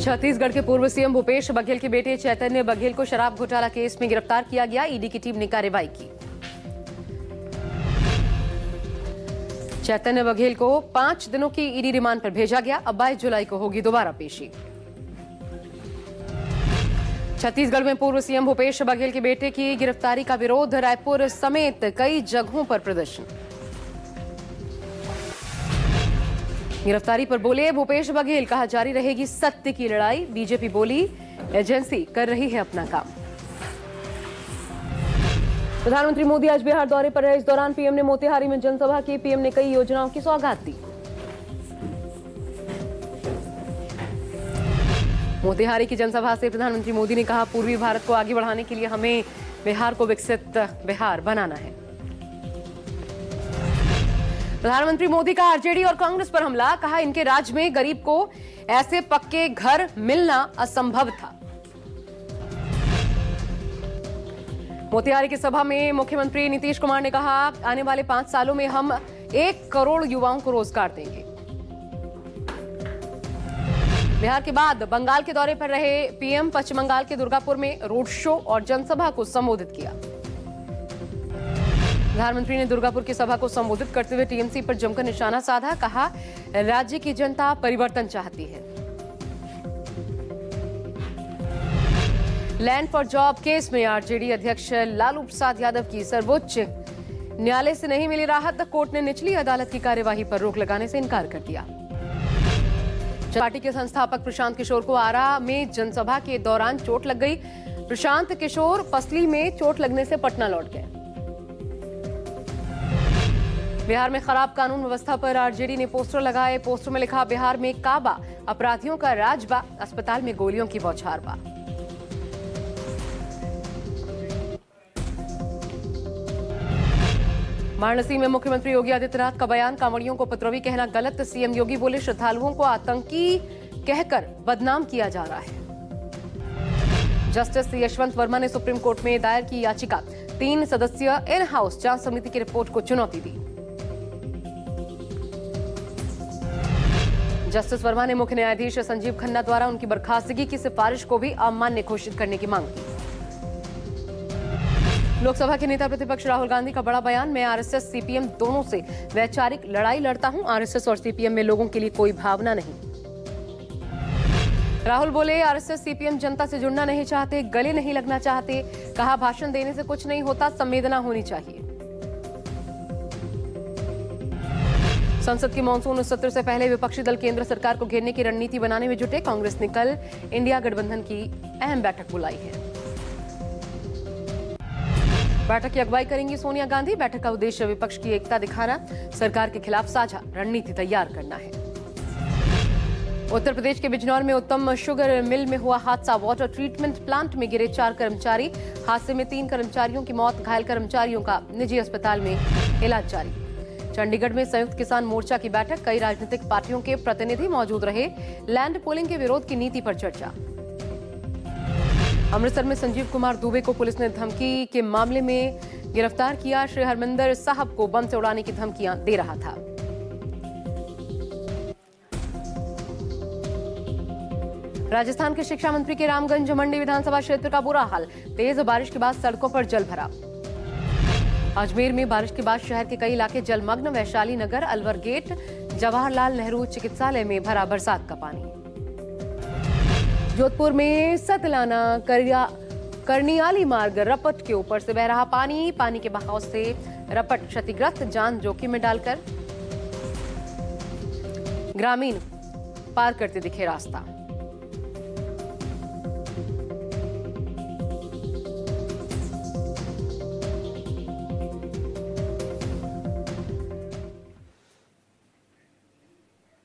छत्तीसगढ़ के पूर्व सीएम भूपेश बघेल के बेटे चैतन्य बघेल को शराब घोटाला केस में गिरफ्तार किया गया। ईडी की टीम ने कार्रवाई की। चैतन्य बघेल को 5 दिनों की ईडी रिमांड पर भेजा गया। अब 22 जुलाई को होगी दोबारा पेशी। छत्तीसगढ़ में पूर्व सीएम भूपेश बघेल के बेटे की गिरफ्तारी का विरोध, रायपुर समेत कई जगहों पर प्रदर्शन। गिरफ्तारी पर बोले भूपेश बघेल, कहा जारी रहेगी सत्य की लड़ाई। बीजेपी बोली एजेंसी कर रही है अपना काम। प्रधानमंत्री मोदी आज बिहार दौरे पर रहे। इस दौरान पीएम ने मोतिहारी में जनसभा की। पीएम ने कई योजनाओं की सौगात दी। मोतिहारी की जनसभा से प्रधानमंत्री मोदी ने कहा, पूर्वी भारत को आगे बढ़ाने के लिए हमें बिहार को विकसित बिहार बनाना है। प्रधानमंत्री मोदी का आरजेडी और कांग्रेस पर हमला, कहा इनके राज में गरीब को ऐसे पक्के घर मिलना असंभव था। मोतिहारी की सभा में मुख्यमंत्री नीतीश कुमार ने कहा, आने वाले 5 सालों में हम 1 करोड़ युवाओं को रोजगार देंगे। बिहार के बाद बंगाल के दौरे पर रहे पीएम पश्चिम बंगाल के दुर्गापुर में रोड शो और जनसभा को संबोधित किया। प्रधानमंत्री ने दुर्गापुर की सभा को संबोधित करते हुए टीएमसी पर जमकर निशाना साधा। कहा, राज्य की जनता परिवर्तन चाहती है। लैंड फॉर जॉब केस में आरजेडी अध्यक्ष लालू प्रसाद यादव की सर्वोच्च न्यायालय से नहीं मिली राहत। कोर्ट ने निचली अदालत की कार्यवाही पर रोक लगाने से इनकार कर दिया। पार्टी के संस्थापक प्रशांत किशोर को आरा में जनसभा के दौरान चोट लग गई। प्रशांत किशोर पसली में चोट लगने से पटना लौट गए। बिहार में खराब कानून व्यवस्था पर आरजेडी ने पोस्टर लगाए। पोस्टर में लिखा, बिहार में काबा अपराधियों का राज बा, अस्पताल में गोलियों की बौछार बा। वाराणसी में मुख्यमंत्री योगी आदित्यनाथ का बयान, कांवड़ियों को उपद्रवी कहना गलत। सीएम योगी बोले, श्रद्धालुओं को आतंकी कहकर बदनाम किया जा रहा है। जस्टिस यशवंत वर्मा ने सुप्रीम कोर्ट में दायर की याचिका, 3 सदस्यीय इन हाउस जांच समिति की रिपोर्ट को चुनौती दी। जस्टिस वर्मा ने मुख्य न्यायाधीश संजीव खन्ना द्वारा उनकी बर्खास्तगी की सिफारिश को भी अमान्य घोषित करने की मांग की। लोकसभा के नेता प्रतिपक्ष राहुल गांधी का बड़ा बयान, मैं आरएसएस सीपीएम दोनों से वैचारिक लड़ाई लड़ता हूं। आरएसएस और सीपीएम में लोगों के लिए कोई भावना नहीं। राहुल बोले, आरएसएस सीपीएम जनता से जुड़ना नहीं चाहते, गले नहीं लगना चाहते। कहा, भाषण देने से कुछ नहीं होता, संवेदना होनी चाहिए। संसद के मानसून सत्र से पहले विपक्षी दल केंद्र सरकार को घेरने की रणनीति बनाने में जुटे। कांग्रेस ने कल इंडिया गठबंधन की अहम बैठक बुलाई है। बैठक की अगुवाई करेंगी सोनिया गांधी। बैठक का उद्देश्य विपक्ष की एकता दिखाना, सरकार के खिलाफ साझा रणनीति तैयार करना है। उत्तर प्रदेश के बिजनौर में उत्तम शुगर मिल में हुआ हादसा। वाटर ट्रीटमेंट प्लांट में गिरे 4 कर्मचारी। हादसे में 3 कर्मचारियों की मौत, घायल कर्मचारियों का निजी अस्पताल में इलाज जारी। चंडीगढ़ में संयुक्त किसान मोर्चा की बैठक, कई राजनीतिक पार्टियों के प्रतिनिधि मौजूद रहे। लैंड पूलिंग के विरोध की नीति पर चर्चा। अमृतसर में संजीव कुमार दुबे को पुलिस ने धमकी के मामले में गिरफ्तार किया। श्री हरमिंदर साहब को बम से उड़ाने की धमकियां दे रहा था। राजस्थान के शिक्षा मंत्री के रामगंज मंडी विधानसभा क्षेत्र का बुरा हाल। तेज बारिश के बाद सड़कों पर जल भरा। अजमेर में बारिश के बाद शहर के कई इलाके जलमग्न। वैशाली नगर, अलवर गेट, जवाहरलाल नेहरू चिकित्सालय में भरा बरसात का पानी। जोधपुर में सतलाना करनियाली मार्ग रपट के ऊपर से बह रहा पानी। पानी के बहाव से रपट क्षतिग्रस्त, जान जोखिम में डालकर ग्रामीण पार करते दिखे रास्ता।